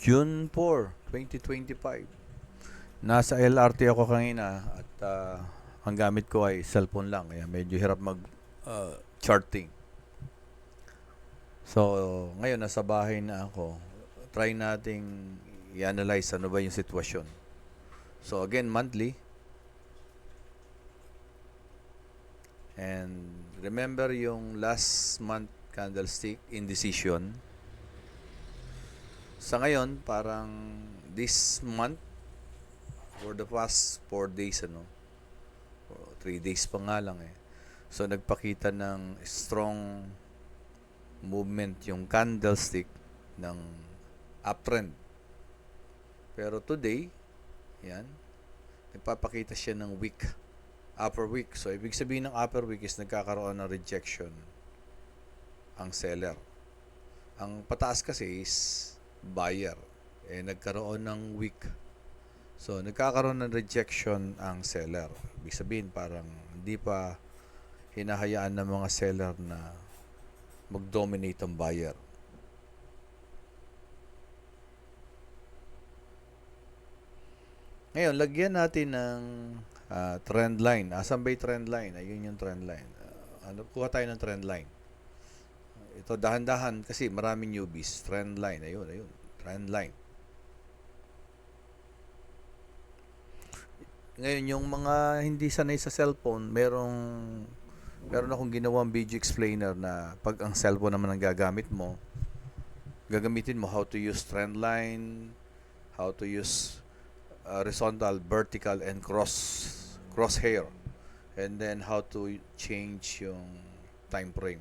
June 4, 2025. Nasa LRT ako kanina at ang gamit ko ay cellphone lang kaya medyo hirap mag charting. So, ngayon nasa bahay na ako. Try nating i-analyze ano ba yung sitwasyon. So, again, monthly. And remember yung last month candlestick indecision. Sa ngayon, parang this month for the past 4 days, 3 days pa nga lang eh. So, nagpakita ng strong movement yung candlestick ng uptrend. Pero today, yan, nagpapakita siya ng weak, upper weak. So, ibig sabihin ng upper weak is nagkakaroon ng rejection ang seller. Ang pataas kasi is buyer. Nagkaroon ng weak. So, nagkakaroon ng rejection ang seller. Ibig sabihin, parang hindi pa hinahayaan ng mga seller na mag-dominate ang buyer. Ngayon, lagyan natin ng trend line. Asan ba yung trend line? Ayun yung trend line. Kuha tayo ng trend line. Ito, dahan-dahan kasi maraming newbies. Trend line. Ayun. Trend line. Ngayon, yung mga hindi sanay sa cellphone, meron akong ginawang video explainer na pag ang cellphone naman ang gagamit mo, gagamitin mo how to use trend line, how to use horizontal, vertical, and crosshair, and then how to change yung time frame.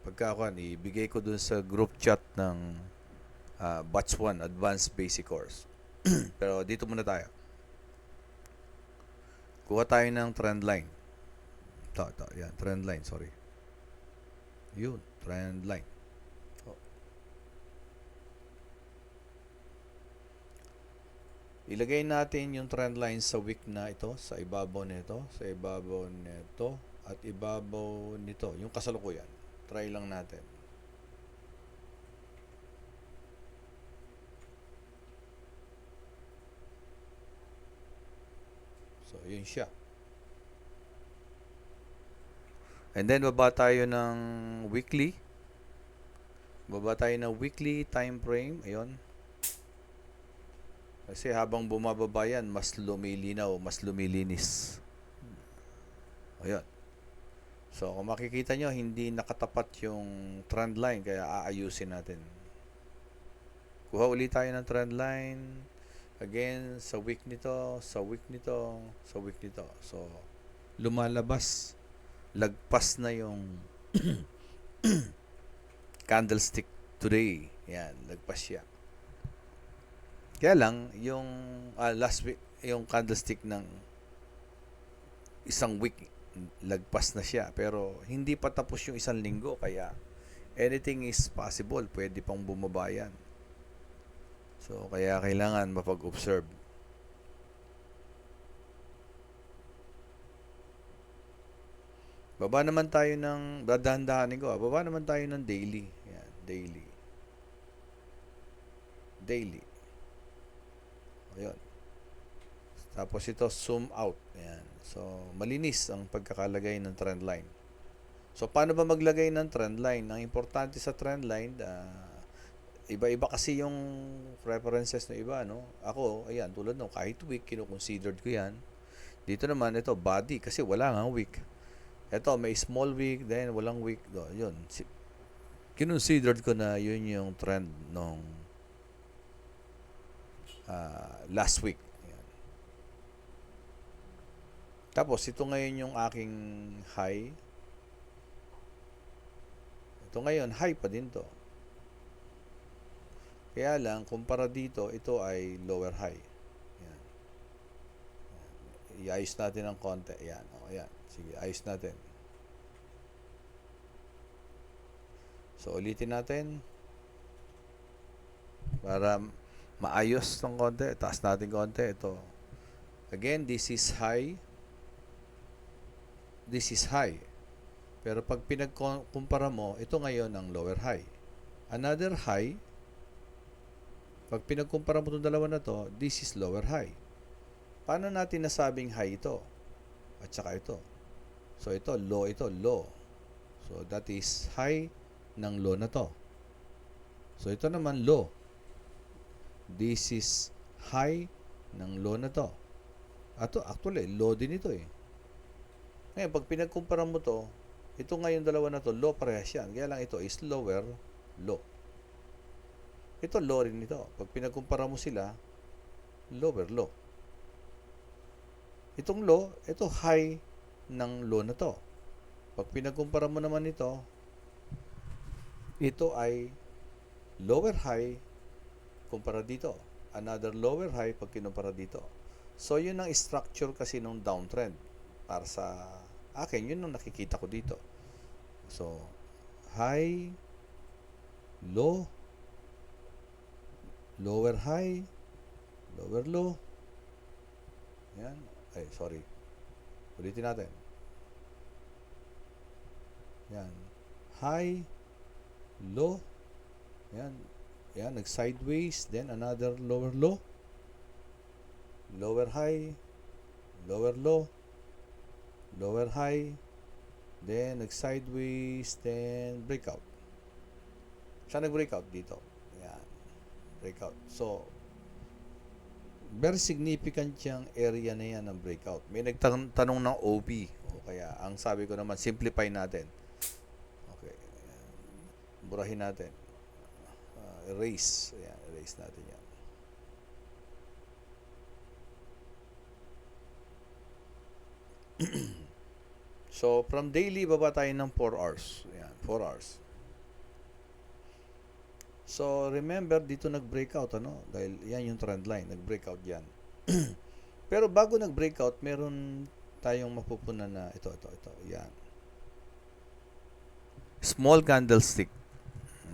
Pagkakuan, ibigay ko dun sa group chat ng Batch 1 Advanced Basic Course. Pero dito muna tayo. Kuha tayo ng trend line. Yan, trend line, sorry. Yun, trend line. Ilagay natin yung trend line sa week na ito, sa ibabaw nito, at ibabaw nito, yung kasalukuyan. Try lang natin. So, yun siya. And then, baba tayo ng weekly. Baba tayo ng weekly time frame. Ayun. Kasi habang bumababa yan, mas lumilinaw, mas lumilinis. Ayun. So, kung makikita nyo, hindi nakatapat yung trend line, kaya aayusin natin. Kuha ulit tayo ng trend line. Again, sa week nito, sa week nito, sa week nito. So, lumalabas. Lagpas na yung candlestick today. Yan, lagpas siya. Kaya lang, yung last week, yung candlestick ng isang week, lagpas na siya. Pero, hindi pa tapos yung isang linggo. Kaya, anything is possible. Pwede pang bumaba yan. So, kaya kailangan mapag-observe. Baba naman tayo ng, dadahan-dahanin ko, baba naman tayo ng daily. Yan, daily. Daily. Ayun. Tapos ito, zoom out. Yan. So, malinis ang pagkakalagay ng trend line. So, paano ba maglagay ng trend line? Ang importante sa trend line, iba-iba kasi yung preferences ng iba, no? Ako, ayan, tulad no, kahit week, kino-considered ko yan. Dito naman, ito, body, kasi wala nga week. Ito, may small week, then walang week. Yun. Kinonsidered ko na yun yung trend nung last week. Ayan. Tapos, ito ngayon yung aking high. Ito ngayon, high pa din to. Kaya lang, kumpara dito, ito ay lower high. Ayan. I-ayos natin ng konti. Ayan. Ayan. Sige, ayos natin. So, ulitin natin. Para maayos ng konti. Taas natin konti. Ito. Again, this is high. This is high. Pero pag pinagkumpara mo, ito ngayon ang lower high. Another high. Pag pinagkumpara mo itong dalawa na to, this is lower high. Paano natin nasabing high ito? At saka ito. So ito, low. So that is high ng low na to. So ito naman low. This is high ng low na to. Ato, actually, low din ito eh. Ngayon, pag pinagkumpara mo to, ito ngayon dalawa na to, low parehas yan. Kaya lang ito is lower, low. Ito low rin ito. Pag pinagkumpara mo sila, lower, low. Itong low, ito high ng low na to. Pag pinagkumpara mo naman ito ay lower high kumpara dito. Another lower high pag kinumpara dito. So, yun ang structure kasi ng downtrend. Para sa akin, yun ang nakikita ko dito. So, high, low, lower high, lower low. Yan. Ay, sorry. Ulitin natin. Yan. High, low. Yan. Yan. Nag-sideways. Then, another lower low. Lower high. Lower low. Lower high. Then, nag-sideways. Then, breakout. Saan nag-breakout? Dito. Yan. Breakout. So, very significant yung area na yan ng breakout. May nagtanong ng OP. O kaya, ang sabi ko naman, simplify natin. Okay. Burahin natin. Erase. Ayan, erase natin yan. So, from daily, baba tayo ng 4 hours. Ayan, 4 hours. So, remember, dito nag-breakout, ano? Dahil yan yung trend line. Nag-breakout yan. Pero bago nag-breakout, meron tayong mapupunan na ito. Yan. Small candlestick.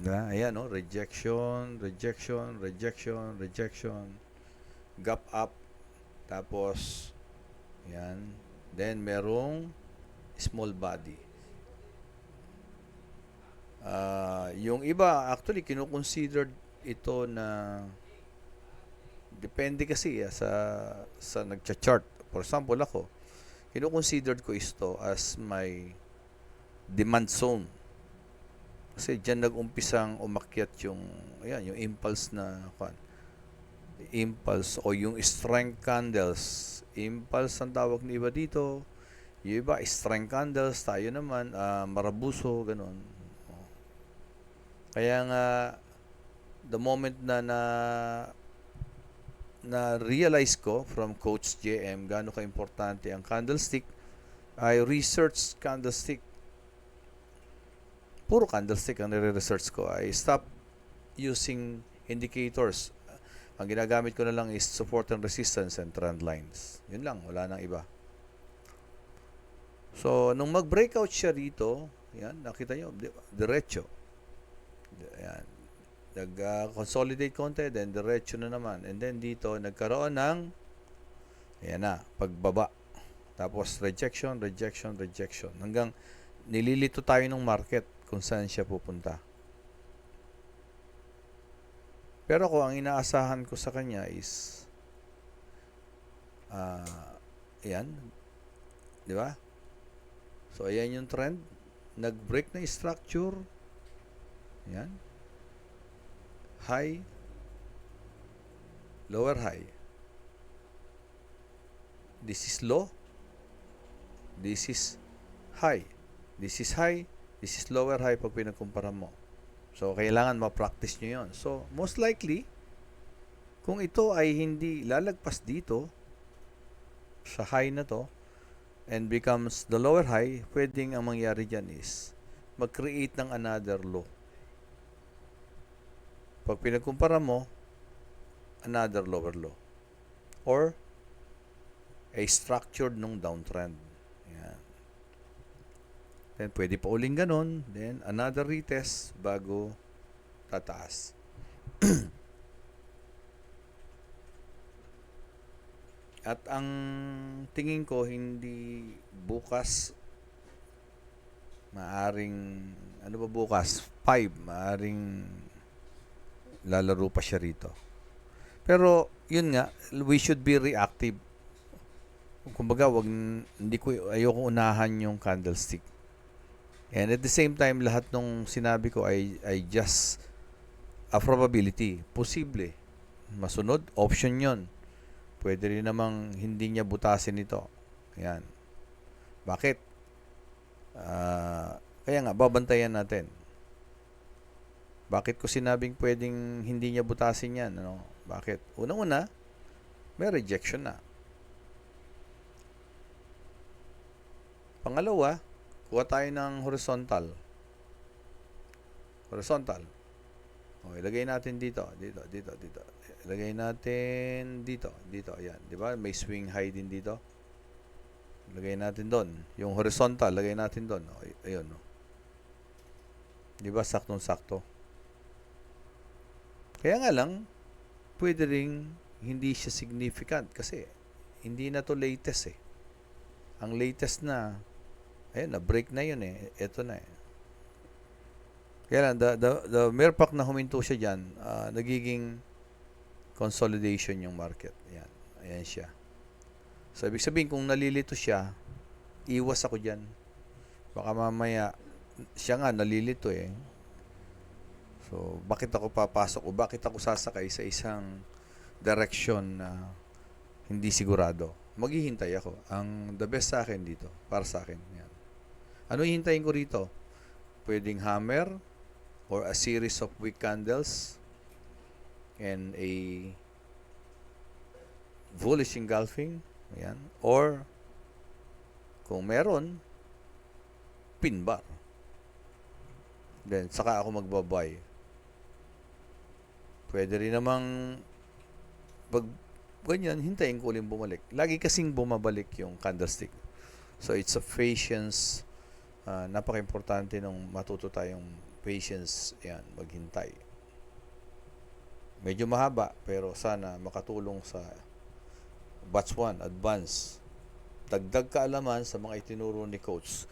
Ayan, no? Rejection. Gap up. Tapos, yan. Then, merong small body. Yung iba, actually, kinukonsidered ito na depende kasi sa nagcha-chart. For example, ako, kinukonsidered ko ito as my demand zone. Kasi dyan nag-umpisang umakyat yung impulse na impulse o yung strength candles. Impulse ang tawag ni iba dito. Yung iba, strength candles. Tayo naman, marabuso, ganun. Kaya nga, the moment na realize ko from Coach JM gaano ka-importante ang candlestick, I research candlestick. Puro candlestick ang nire-research ko. I stop using indicators. Ang ginagamit ko na lang is support and resistance and trend lines. Yun lang, wala nang iba. So, nung mag-breakout siya rito, yan, nakita nyo, diretso. Yan. Nag-consolidate konti, then diretso na naman. And then dito, nagkaroon ng, ayan na, pagbaba. Tapos, rejection. Hanggang nililito tayo ng market kung saan siya pupunta. Pero ako, ang inaasahan ko sa kanya is, ayan, di ba? So, ayan yung trend. Nag-break na yung structure. Ayan. High, lower high. This is low. This is high. This is high. This is lower high pag pinagkumpara mo. So, kailangan ma-practice nyo yun. So, most likely, kung ito ay hindi lalagpas dito sa high na to and becomes the lower high, pwedeng ang mangyari dyan is mag-create ng another low. Pag pinagkumpara mo, another lower low. Or a structured nung downtrend. Yan. Then, pwede pa uling ganun. Then, another retest bago tataas. At ang tingin ko, hindi bukas, maaring, ano ba bukas? 5, maaring lalaro pa siya rito. Pero, yun nga, we should be reactive. Kumbaga, ayoko unahan yung candlestick. And at the same time, lahat nung sinabi ko ay just a probability. Posible. Masunod, option yon. Pwede rin namang hindi niya butasin ito. Yan. Bakit? Kaya nga, babantayan natin. Bakit ko sinabing pwedeng hindi niya butasin yan? Ano? Bakit? Unang-una, may rejection na. Pangalawa, kuha tayo ng horizontal. Horizontal. O, ilagay natin dito. Ilagay natin dito. Ayan. Di ba? May swing high din dito. Ilagay natin doon. Yung horizontal, lagay natin doon. O, ayun. No? Di ba? Saktong-sakto. Kaya nga lang, pwede ring hindi siya significant kasi hindi na to latest eh. Ang latest na, ayun, na-break na yun eh. Ito na eh. Kaya lang, the mere fact na huminto siya dyan, nagiging consolidation yung market. Ayan. Ayan siya. So, ibig sabihin, kung nalilito siya, iwas ako dyan. Baka mamaya, siya nga nalilito eh. So, bakit ako papasok o bakit ako sasakay sa isang direction na hindi sigurado? Maghihintay ako. The best sa akin dito, para sa akin. Yan. Ano hihintayin ko rito? Pwedeng hammer or a series of weak candles and a bullish engulfing. Yan. Or, kung meron, pin bar. Then, saka ako magbabay. Pwede rin namang pag ganyan, hintayin ko ulit bumalik. Lagi kasing bumabalik yung candlestick. So, it's a patience. Napaka-importante nung matuto tayong patience. Yan, maghintay. Medyo mahaba, pero sana makatulong sa batch 1, advance. Dagdag kaalaman sa mga itinuro ni Coach.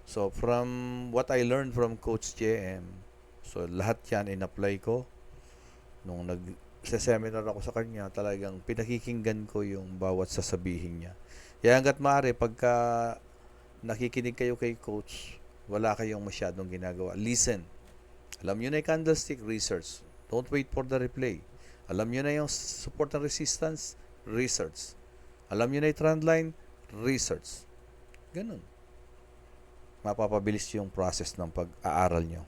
So, from what I learned from Coach JM, so lahat yan in-apply ko. Nung nag-seminar ako sa kanya, talagang pinakikinggan ko yung bawat sasabihin niya. Kaya hanggat maaari, pagka nakikinig kayo kay Coach, wala kayong masyadong ginagawa. Listen. Alam nyo na yung candlestick, research. Don't wait for the replay. Alam nyo na yung support and resistance, research. Alam nyo na yung trend line, research. Ganun. Mapapabilis yung process ng pag-aaral nyo.